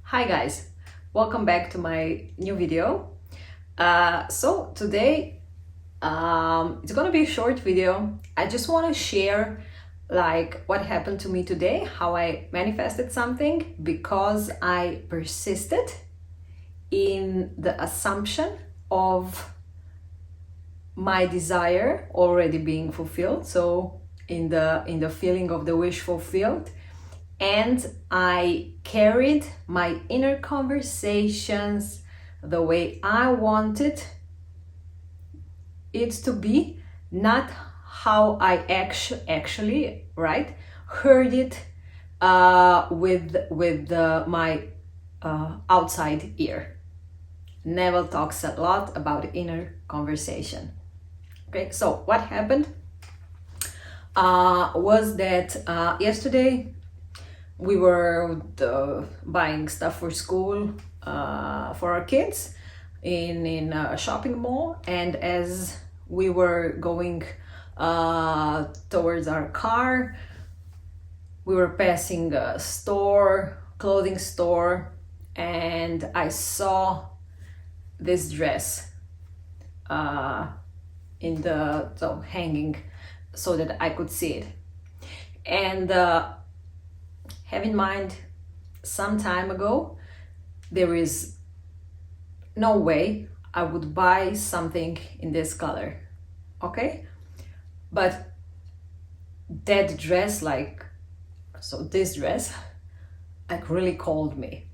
Hi guys, welcome back to my new video. So today it's gonna be a short video. I just want to share what happened to me today, how I manifested something because I persisted in the assumption of my desire already being fulfilled. So in the feeling of the wish fulfilled. And I carried my inner conversations the way I wanted it to be, not how I actually heard it with my outside ear. Neville talks a lot about inner conversation. Okay, so what happened was that yesterday we were buying stuff for school for our kids in a shopping mall, and as we were going towards our car, we were passing a clothing store, and I saw this dress hanging so that I could see it. And have in mind, some time ago, there is no way I would buy something in this color, okay? But that dress, this dress, really called me.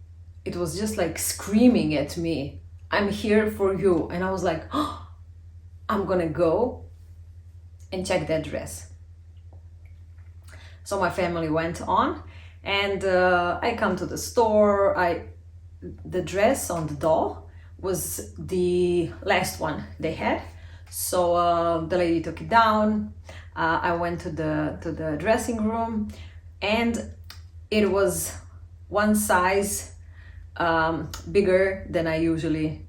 It was just screaming at me, I'm here for you. And I was like, oh, I'm gonna go and check that dress. So my family went on, and I come to the store. The dress on the doll was the last one they had, so the lady took it down. I went to the dressing room, and it was one size bigger than I usually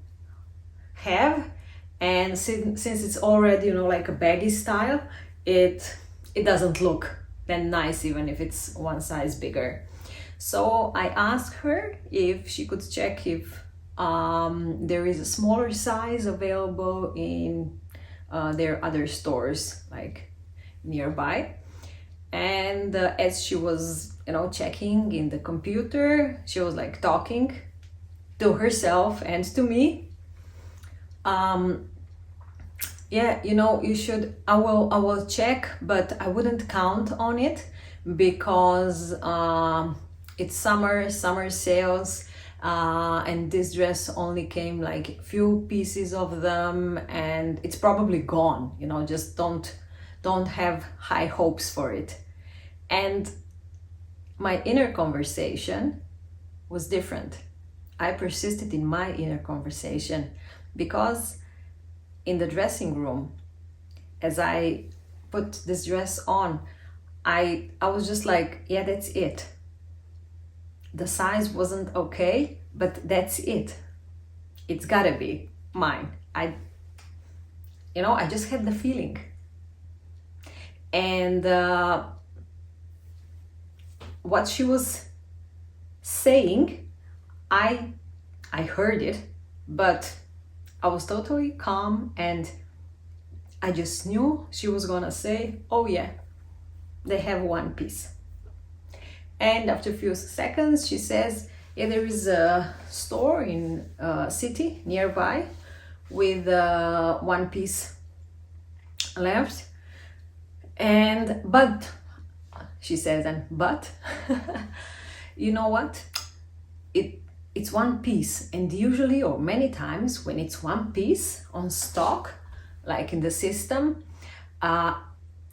have, and since it's already a baggy style, it doesn't look then nice even if it's one size bigger. So I asked her if she could check if there is a smaller size available in their other stores nearby. And as she was checking in the computer, she was talking to herself and to me. Yeah, you should, I will check, but I wouldn't count on it because it's summer sales, and this dress only came a few pieces of them, and it's probably gone. Just don't have high hopes for it. And my inner conversation was different. I persisted in my inner conversation because in the dressing room, as I put this dress on, I was just yeah, that's it. The size wasn't okay, but that's it. It's gotta be mine. I just had the feeling. And what she was saying, I heard it, but I was totally calm, and I just knew she was gonna say, oh yeah, they have one piece. And after a few seconds, she says, yeah, there is a store in a city nearby with one piece left. But she says, but you know what? It's one piece, and usually, or many times, when it's one piece on stock, in the system,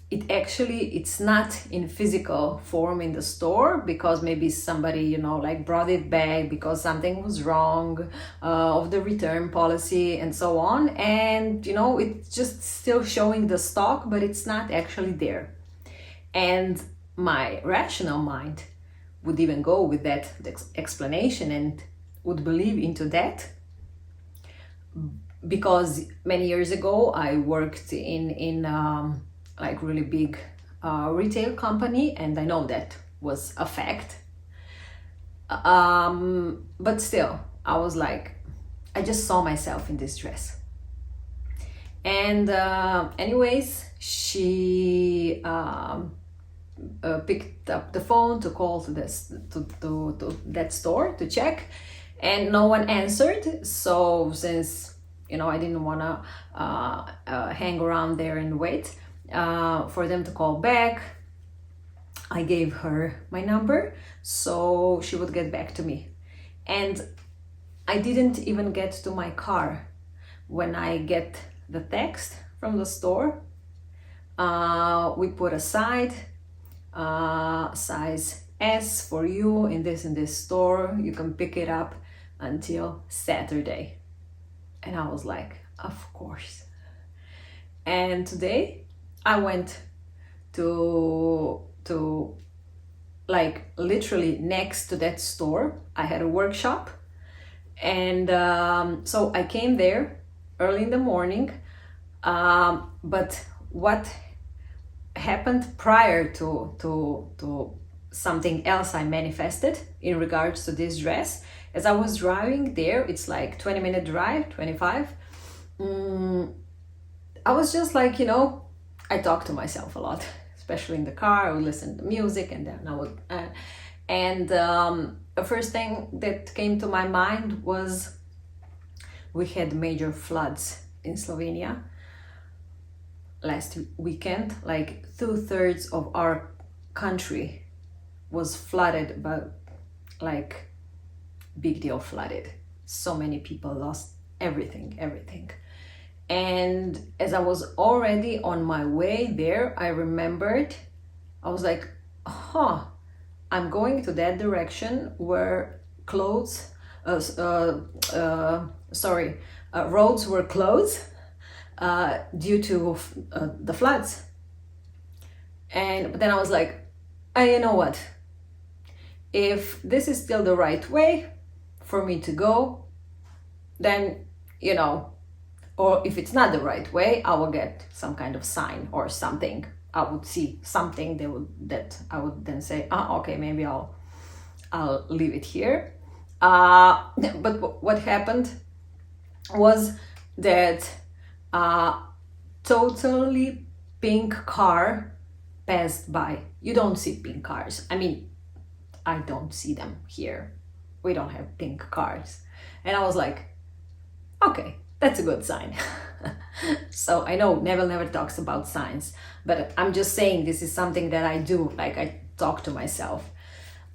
it's not in physical form in the store, because maybe somebody brought it back because something was wrong of the return policy and so on, and it's just still showing the stock, but it's not actually there. And my rational mind would even go with that explanation and would believe into that, because many years ago I worked in really big retail company, and I know that was a fact. But still, I was like, I just saw myself in this dress. And anyways, she picked up the phone to call to this to that store to check, and no one answered. So since I didn't want to hang around there and wait for them to call back, I gave her my number so she would get back to me. And I didn't even get to my car when I get the text from the store. We put aside size S for you in this store. You can pick it up until Saturday. And I was like, of course. And today I went to like literally next to that store. I had a workshop, and so I came there early in the morning. But what happened prior to something else I manifested in regards to this dress, as I was driving there, it's like 20-minute drive, 25. I was just like, I talk to myself a lot, especially in the car. I would listen to music, and then I would the first thing that came to my mind was we had major floods in Slovenia last weekend. Like 2/3 of our country was flooded, but like big deal flooded. So many people lost everything. And as I was already on my way there, I remembered, I was like, I'm going to that direction where roads were closed due to the floods. But then I was like, you know what? If this is still the right way for me to go, then, or if it's not the right way, I will get some kind of sign or something. I would see something that I would then say, okay, maybe I'll leave it here. But what happened was that totally pink car passed by. You don't see pink cars. I mean, I don't see them here. We don't have pink cars. And I was like, okay, that's a good sign. So I know Neville never talks about signs, but I'm just saying this is something that I do. Like, I talk to myself.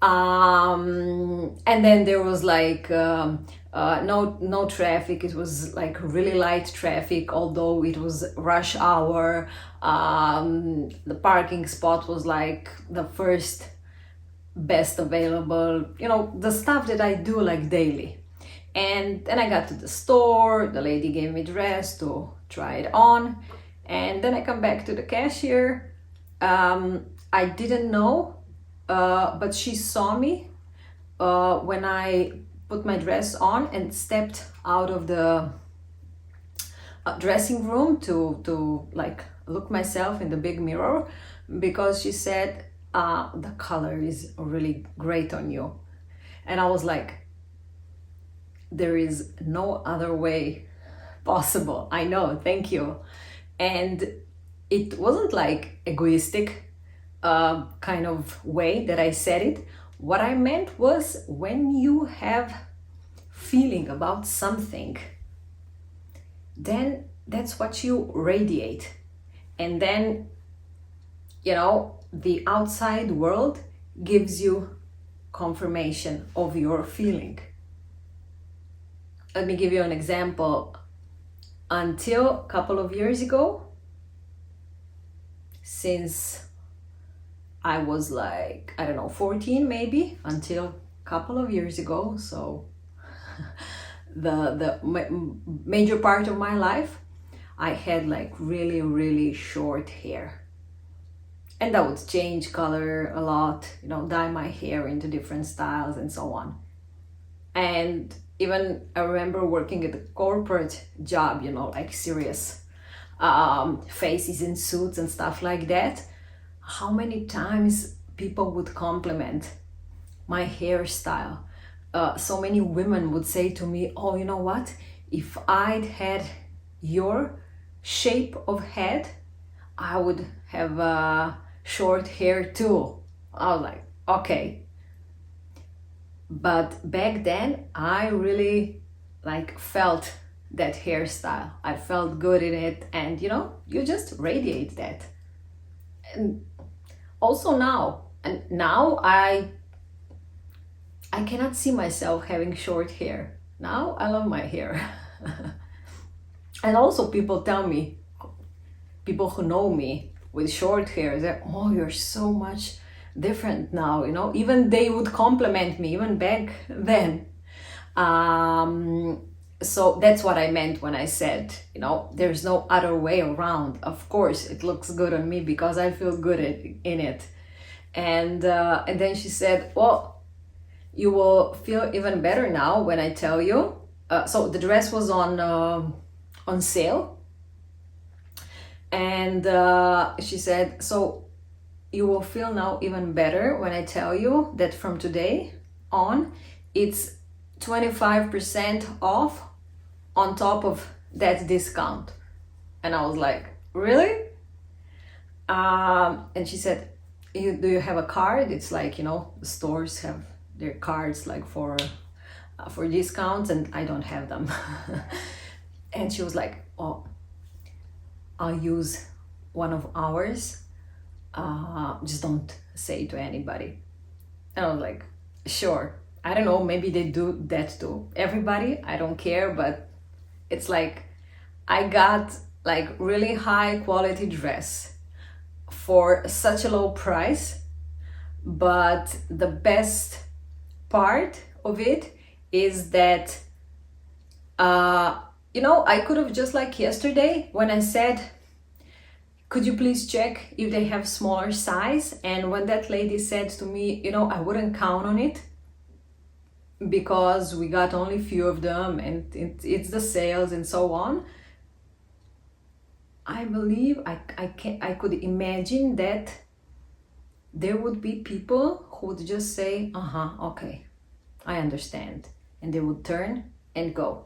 And then there was like no traffic. It was like really light traffic, although it was rush hour. The parking spot was like the first best available, the stuff that I do like daily. And then I got to the store, the lady gave me dress to try it on, and then I come back to the cashier. I didn't know, but she saw me when I put my dress on and stepped out of the dressing room to like look myself in the big mirror, because she said, the color is really great on you. And I was like, there is no other way possible. I know, thank you. And it wasn't like egoistic kind of way that I said it. What I meant was, when you have feeling about something, then that's what you radiate. And then, the outside world gives you confirmation of your feeling. Let me give you an example. Until a couple of years ago, since I was like, 14 maybe, until a couple of years ago, so the major part of my life, I had like really, really short hair. And I would change color a lot, dye my hair into different styles and so on. And even I remember working at a corporate job, like serious faces in suits and stuff like that. How many times people would compliment my hairstyle. So many women would say to me, oh, you know what? If I'd had your shape of head, I would have short hair too. I was like, okay. But back then, I really like felt that hairstyle. I felt good in it, and you know, you just radiate that. And also now, I cannot see myself having short hair. Now I love my hair. And also people tell me, people who know me with short hair, that, oh, you're so much different now, you know. Even they would compliment me, even back then. So that's what I meant when I said, you know, there's no other way around. Of course, it looks good on me because I feel good in it. And then she said, well, you will feel even better now when I tell you. So the dress was on sale. And she said, so you will feel now even better when I tell you that from today on, it's 25% off on top of that discount. And I was like, really? And she said, do you have a card? It's like, you know, the stores have their cards like for discounts, and I don't have them. And she was like, oh, I'll use one of ours. Just don't say to anybody. And I was like, sure. I don't know, maybe they do that to everybody. I don't care, but it's like I got like really high quality dress for such a low price. But the best part of it is that you know, I could have just like yesterday when I said, could you please check if they have smaller size? And when that lady said to me, you know, I wouldn't count on it because we got only few of them and it's the sales and so on. I believe I could imagine that there would be people who would just say, okay, I understand. And they would turn and go.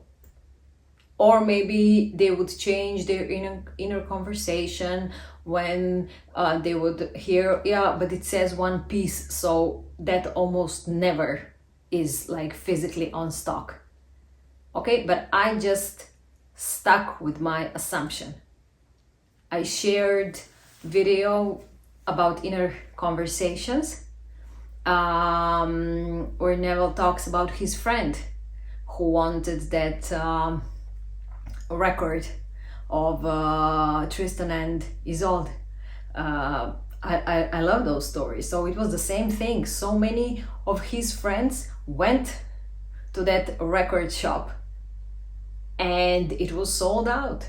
Or maybe they would change their inner conversation when they would hear, yeah, but it says one piece, so that almost never is like physically on stock. Okay, but I just stuck with my assumption. I shared video about inner conversations where Neville talks about his friend who wanted that record of Tristan and Isolde. I love those stories. So it was the same thing. So many of his friends went to that record shop and it was sold out.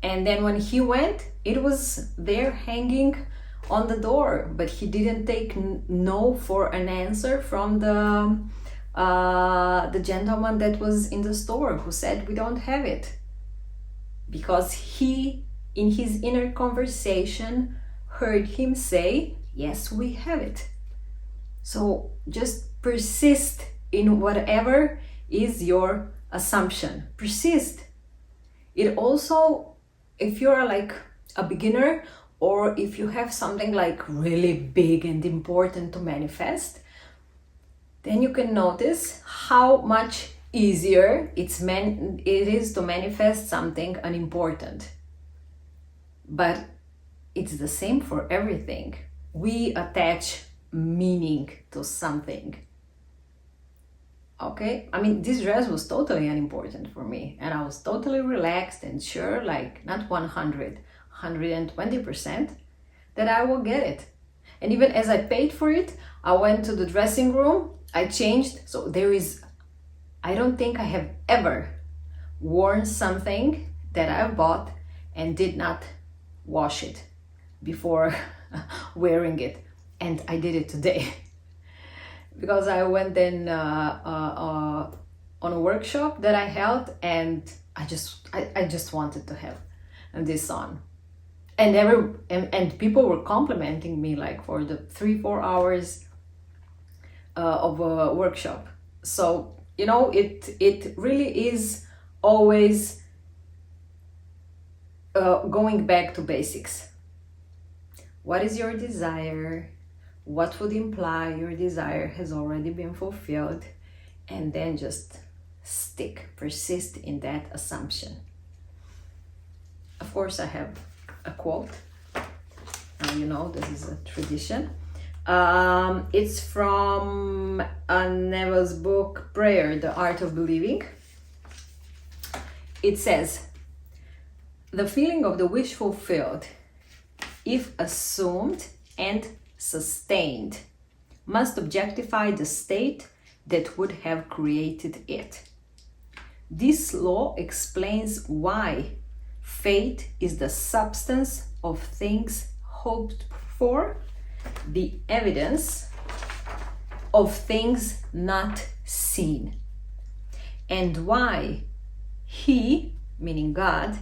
And then when he went, it was there hanging on the door, but he didn't take no for an answer from the gentleman that was in the store who said we don't have it, because he in his inner conversation heard him say yes, we have it. So just persist in whatever is your assumption. Persist. It also, if you're like a beginner or if you have something like really big and important to manifest, then you can notice how much easier it is to manifest something unimportant. But it's the same for everything. We attach meaning to something. Okay, I mean, this dress was totally unimportant for me, and I was totally relaxed and sure, like not 120% that I will get it. And even as I paid for it, I went to the dressing room, I changed. So I don't think I have ever worn something that I bought and did not wash it before wearing it. And I did it today. Because I went in on a workshop that I held, and I just wanted to have this on, and people were complimenting me like for the 3-4 hours of a workshop. So you know, it really is always going back to basics. What is your desire? What would imply your desire has already been fulfilled? And then just persist in that assumption. Of course, I have a quote. You know, this is a tradition. It's from Neville's book, Prayer, The Art of Believing. It says, the feeling of the wish fulfilled, if assumed and sustained, must objectify the state that would have created it. This law explains why fate is the substance of things hoped for, the evidence of things not seen, and why He, meaning God,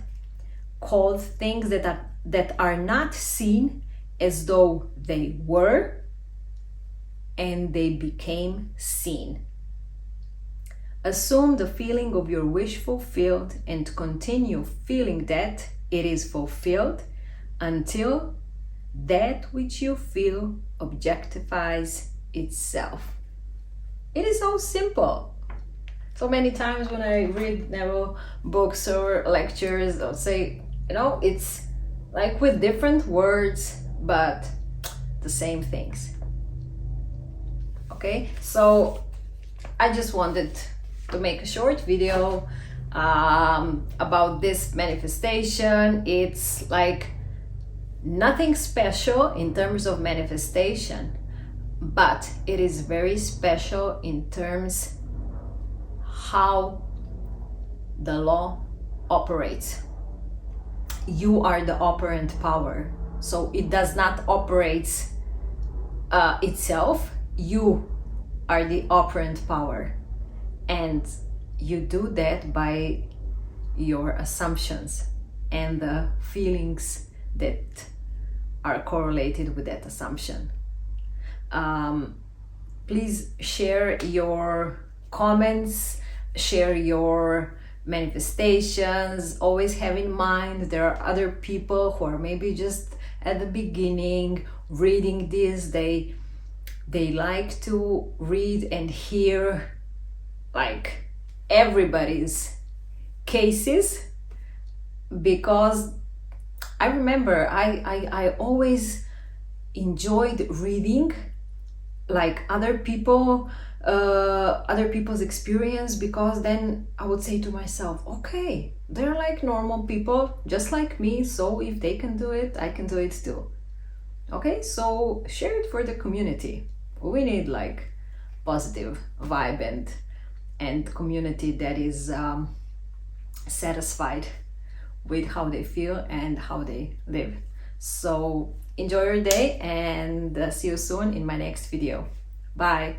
called things that are not seen as though they were, and they became seen. Assume the feeling of your wish fulfilled and continue feeling that it is fulfilled until that which you feel objectifies itself. It is so simple. So many times when I read Neville books or lectures, I'll say, you know, it's like with different words, but the same things. Okay, so I just wanted to make a short video about this manifestation. It's like nothing special in terms of manifestation, but it is very special in terms how the law operates. You are the operant power, so it does not operate itself. You are the operant power, and you do that by your assumptions and the feelings that are correlated with that assumption. Please share your comments, share your manifestations. Always have in mind there are other people who are maybe just at the beginning reading this. They like to read and hear like everybody's cases, because I remember I always enjoyed reading like other people's experience, because then I would say to myself, okay, they're like normal people just like me, so if they can do it, I can do it too. Okay, so share it for the community. We need like positive vibe and community that is satisfied with how they feel and how they live. So enjoy your day, and see you soon in my next video. Bye.